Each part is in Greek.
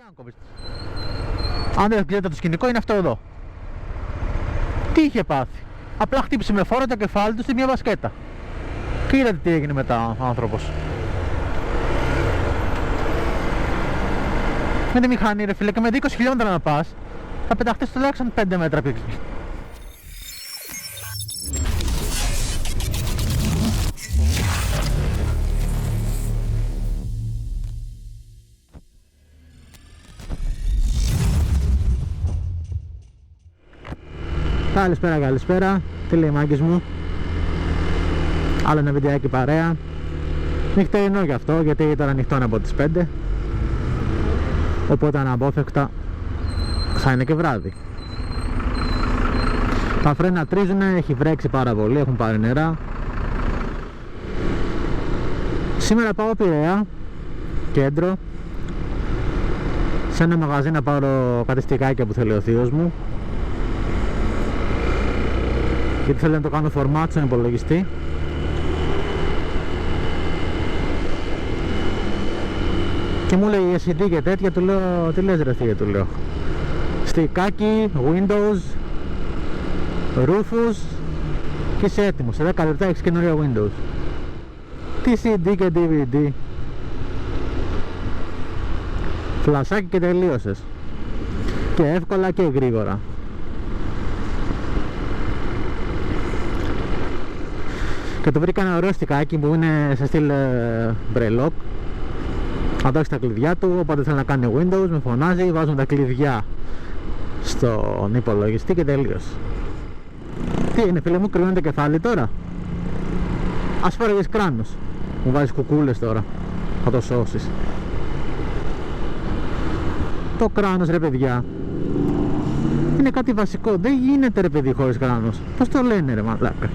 Γιάνκοβιτς. Αν δεν ξέρετε το σκηνικό, είναι αυτό εδώ. Τι είχε πάθει? Απλά χτύπησε με φόρο το κεφάλι του στη μια μπασκέτα. Και είδατε τι έγινε μετά ο άνθρωπος. Με τη μηχανή ρε φίλε, και με 20 χιλιόμετρα να πας, θα πεταχτείς τουλάχιστον 5 μέτρα πιο εκεί. Καλησπέρα, τι λέει μάγκες μου? Άλλο ένα βιντεάκι παρέα. Νυχτερινό γι' αυτό, γιατί τώρα νυχτώνει από τις 5. Οπότε αναπόφευκτα θα είναι και βράδυ. Τα φρένα τρίζουνε, έχει βρέξει πάρα πολύ, έχουν πάρει νερά. Σήμερα πάω Πειραιά, κέντρο, σε ένα μαγαζί να πάρω κάτι στικάκια που θέλει ο θείος μου, γιατί θέλω να το κάνω format στον υπολογιστή. Και μου λέει SD και τέτοια, του λέω τι λες ρε θεία, του λέω. Στικάκι, Windows, Rufus και είσαι έτοιμος. Σε 10 λεπτά έχεις καινούριο Windows. Τι CD και DVD. Φλασάκι και τελείωσες. Και εύκολα και γρήγορα. Και το βρήκα ένα ωραίο στικάκι που είναι σε στυλ μπρελόκ. Θα έχει τα κλειδιά του, οπότε θέλει να κάνει Windows, με φωνάζει, βάζουμε τα κλειδιά στον υπολογιστή και τελείως. Τι είναι φίλε μου, κρυώνει το κεφάλι τώρα? Ας φορέγες κράνος. Μου βάζεις κουκούλες τώρα, θα το σώσεις. Το κράνος ρε παιδιά είναι κάτι βασικό, δεν γίνεται ρε παιδί χωρίς κράνος. Πώς το λένε ρε μαλάκα?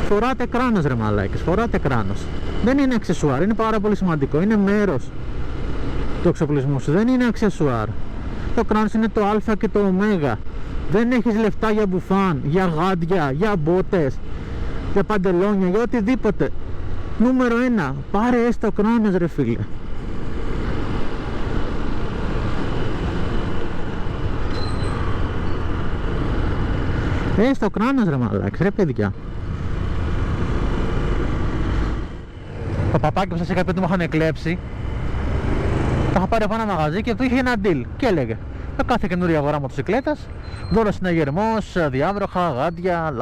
Φοράτε κράνος ρε μαλάκες, φοράτε κράνος. Δεν είναι αξεσουάρ, είναι πάρα πολύ σημαντικό. Είναι μέρος του εξοπλισμού σου, δεν είναι αξεσουάρ. Το κράνος είναι το α και το ω. Δεν έχεις λεφτά για μπουφάν, για γάντια, για μπότες, για παντελόνια, για οτιδήποτε. Νούμερο 1, πάρε έστω κράνος ρε φίλε. Έστω κράνος ρε μαλάκες, ρε παιδιά. Το παπάκι που σας είχα πει ότι μου είχαν κλέψει, το είχα πάρει από ένα μαγαζί και του είχε ένα deal και έλεγε με κάθε καινούρια αγορά μοτοσυκλέτας δώρο συναγερμός, διάβροχα, γάντια,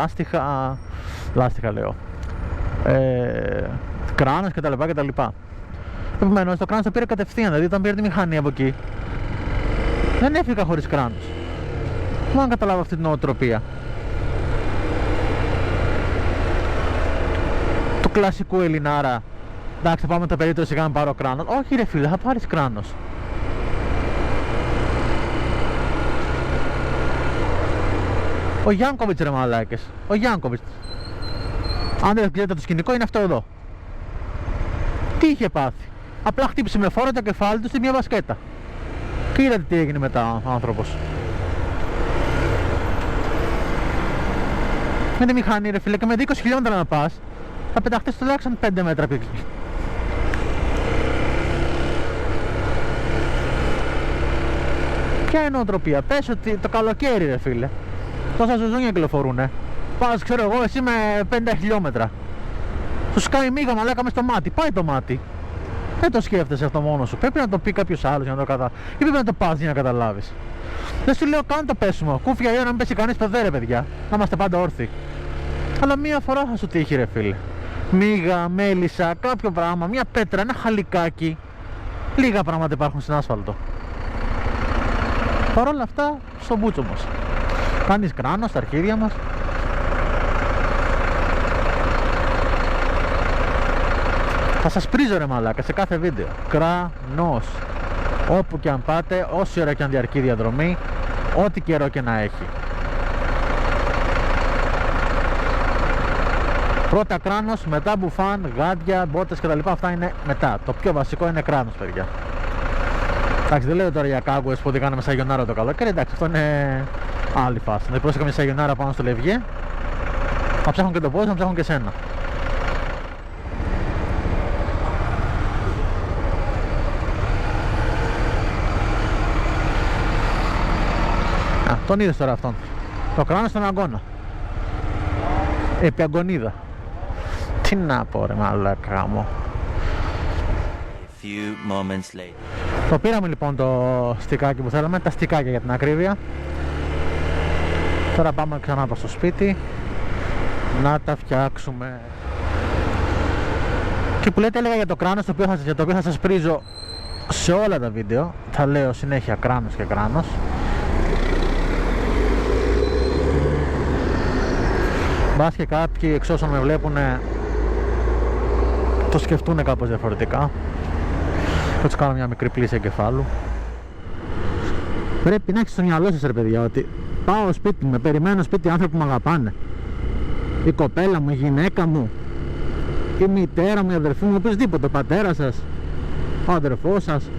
λάστιχα λέω, κράνος κτλ. Επομένως το κράνος το πήρε κατευθείαν, δηλαδή όταν πήρε τη μηχανή από εκεί δεν έφυγα χωρίς κράνος. Δεν μπορώ να καταλάβω αυτή την νοοτροπία του κλασικού Ελληνάρα. Εντάξει, θα πάμε το περίπτωση σιγά να πάρω κράνος. Όχι ρε φίλε, θα πάρεις κράνος. Ο Γιάνκοβιτς ρε μαλάκες. Ο Γιάνκοβιτς. Αν δεν ξέρετε το σκηνικό, είναι αυτό εδώ. Τι είχε πάθει? Απλά χτύπησε με φόρο το κεφάλι του στη μια μπασκέτα. Και είδατε τι έγινε μετά ο άνθρωπος. Με τη μηχανή ρε φίλε, και με 20 χιλιόμετρα να πας, θα πεταχτείς τουλάχιστον 5 μέτρα πιο εκεί. Ποια είναι η νοοτροπία? Πες ότι το καλοκαίρι ρε φίλε τόσα ζουζούνια κυκλοφορούνε. Πας ξέρω εγώ εσύ με 50 χιλιόμετρα. Σου σκάει μίγα μαλάκα μες στο μάτι. Πάει το μάτι. Δεν το σκέφτεσαι αυτό μόνος σου. Πρέπει να το πει κάποιος άλλος για να το καταλάβει. Ή πρέπει να το πας για να καταλάβεις. Δεν σου λέω καν το πέσιμο. Κούφια ή να μην πέσει κανείς παιδέ ρε παιδιά. Να είμαστε πάντα όρθιοι. Αλλά μία φορά θα σου τύχει ρε φίλε. Μίγα, μέλισσα, κάποιο πράγμα, μία πέτρα, ένα χαλικάκι. Λίγα πράγματα υπάρχουν στην άσφαλτο. Παρ' όλα αυτά, στον μπούτσο μας. Κάνεις κράνος στα αρχίδια μας. Θα σας πρίζω ρε μαλάκα σε κάθε βίντεο. Κράνος. Όπου και αν πάτε, όση ώρα και αν διαρκεί η διαδρομή, ό,τι καιρό και να έχει. Πρώτα κράνος, μετά μπουφάν, γάντια, μπότες κτλ. Αυτά είναι μετά. Το πιο βασικό είναι κράνος, παιδιά. Εντάξει, δεν λέω τώρα για κάγκουες που οδηγάνε με σαγιονάρα το καλοκαίρι. Εντάξει, αυτό είναι άλλη φάση. Να πρόσεχα μια σαγιονάρα πάνω στο λευγέ, να ψάχνουν και το πόδι, να ψάχνουν και σένα. Τον είδες τώρα αυτόν. Το κράνος στον αγώνα. Επί αγωνίδα. Τι να πω ρε μαλάκα μου. Το πήραμε λοιπόν το στικάκι που θέλαμε, τα στικάκια για την ακρίβεια. Τώρα πάμε ξανά προς το σπίτι να τα φτιάξουμε. Και που λέτε έλεγα για το κράνος, για το οποίο θα σας πρίζω σε όλα τα βίντεο. Θα λέω συνέχεια κράνος και κράνος. Μπας και κάποιοι εξ όσων με βλέπουν το σκεφτούν κάπως διαφορετικά. Θα τους κάνω μια μικρή πλήση εγκεφάλου. Πρέπει να έχεις στο μυαλό σας ρε παιδιά ότι πάω σπίτι, με περιμένω σπίτι άνθρωποι που με αγαπάνε. Η κοπέλα μου, η γυναίκα μου, η μητέρα μου, η αδερφή μου, οποιοδήποτε, ο πατέρας σας, ο αδερφός σας.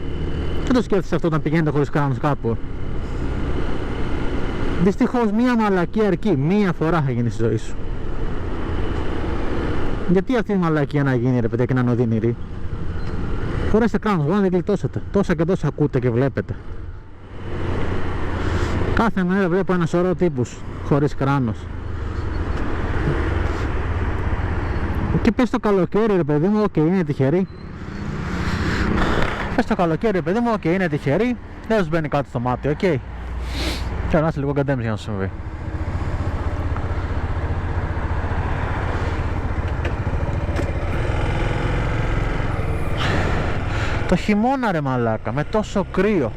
Και το σκέφτεσαι αυτό όταν πηγαίνετε χωρίς κράνος κάπου. Δυστυχώς μία μαλακία αρκεί, μία φορά θα γίνει στη ζωή σου. Γιατί αυτή η μαλακία να γίνει ρε παιδιά και να είναι οδυνηρή? Φορέστε κράνος, μπορείτε να την γλιτώσετε. Τόσα και τόσα ακούτε και βλέπετε. Κάθε μέρα βλέπω ένα σωρό τύπους χωρίς κράνος. Και πες το καλοκαίρι ρε παιδί μου, οκ, είναι τυχερή. Πες το καλοκαίρι ρε παιδί μου, οκ, είναι τυχερή. Δεν σου μπαίνει κάτι στο μάτι, οκ. Και να είσαι λίγο καντέμις για να σου συμβεί. Το χειμώνα ρε μαλάκα, με τόσο κρύο,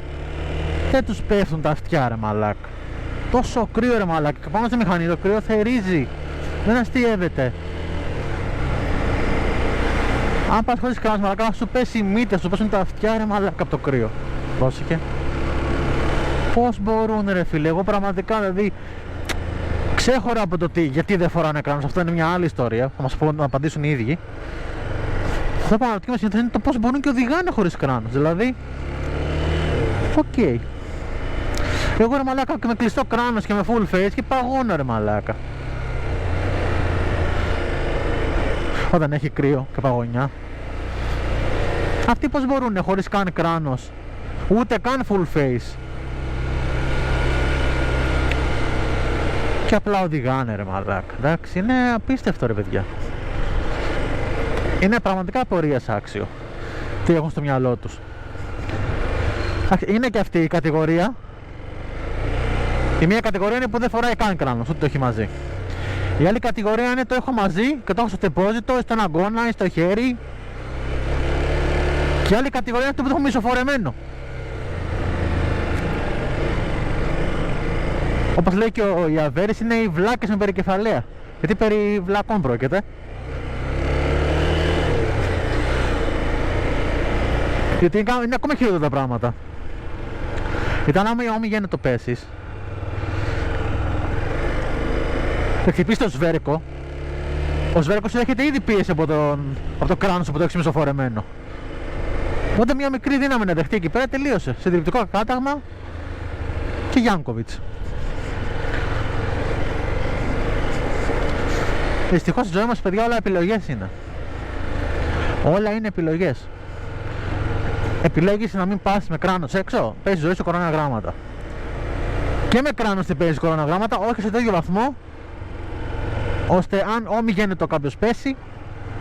δεν τους πέφτουν τα αυτιά ρε μαλάκα. Τόσο κρύο ρε μαλάκα, και πάνω στη μηχανή το κρύο θερίζει, δεν αστείευεται. Αν πας χωρίς κράνος μαλάκα, θα σου πέσει η μύτη, θα σου πέσουν τα αυτιά ρε μαλάκα από το κρύο. Πρόσεχε. Πώς μπορούν ρε φίλε, εγώ πραγματικά δηλαδή ξέχωρα από το τι, γιατί δεν φοράνε κράνος, αυτό είναι μια άλλη ιστορία, θα μας απαντήσουν οι ίδιοι. Αυτό πραγματικά με συνηθίζει είναι το πώς μπορούν και οδηγάνε χωρίς κράνος, δηλαδή οκ. Εγώ ρε μαλάκα και με κλειστό κράνος και με full face και παγώνω ρε μαλάκα. Όταν έχει κρύο και παγωνιά. Αυτοί πώς μπορούν χωρίς καν κράνος, ούτε καν full face, και απλά οδηγάνε ρε μαλάκα. Εντάξει, είναι απίστευτο ρε παιδιά. Είναι πραγματικά απορίας άξιο τι έχουν στο μυαλό τους. Είναι και αυτή η κατηγορία. Η μία κατηγορία είναι που δεν φοράει καν κράνος, ούτε το έχει μαζί. Η άλλη κατηγορία είναι το έχω μαζί και το έχω στο τεπόζιτο, στον αγώνα ή στο χέρι. Και η άλλη κατηγορία είναι το που το έχω μισοφορεμένο. Όπως λέει και ο Ιαβέρης, είναι οι βλάκες με περικεφαλαία. Γιατί περί βλακών πρόκειται. Γιατί είναι ακόμα χειρότερα τα πράγματα. Ήταν άμα γέννη το πέσεις, θα χτυπήσει το σβέρκο. Ο σβέρκος έχετε ήδη πίεση από το κράνος που το έχεις μισοφορεμένο. Οπότε μια μικρή δύναμη να δεχτεί εκεί πέρα, τελείωσε. Συντριπτικό κάταγμα και Γιάνκοβιτς. Δυστυχώς στη ζωή μας παιδιά όλα επιλογές είναι. Όλα είναι επιλογές. Επιλέγεις να μην πας με κράνος έξω, παίζεις ζωή σου κοροναγράμματα. Και με κράνος δεν παίζεις κοροναγράμματα, όχι σε τέτοιο βαθμό ώστε αν ομιγέννητο κάποιος πέσει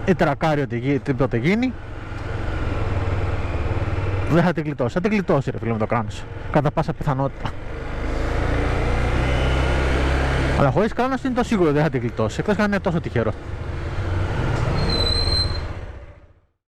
ή τρακάρει οτιδήποτε γίνει, δεν θα την γλιτώσει. Θα την γλιτώσει ρε φίλε με το κράνος, κατά πάσα πιθανότητα. Αλλά χωρίς κράνος είναι το σίγουρο δεν θα την γλιτώσει, εκτός αν είναι τόσο τυχερό.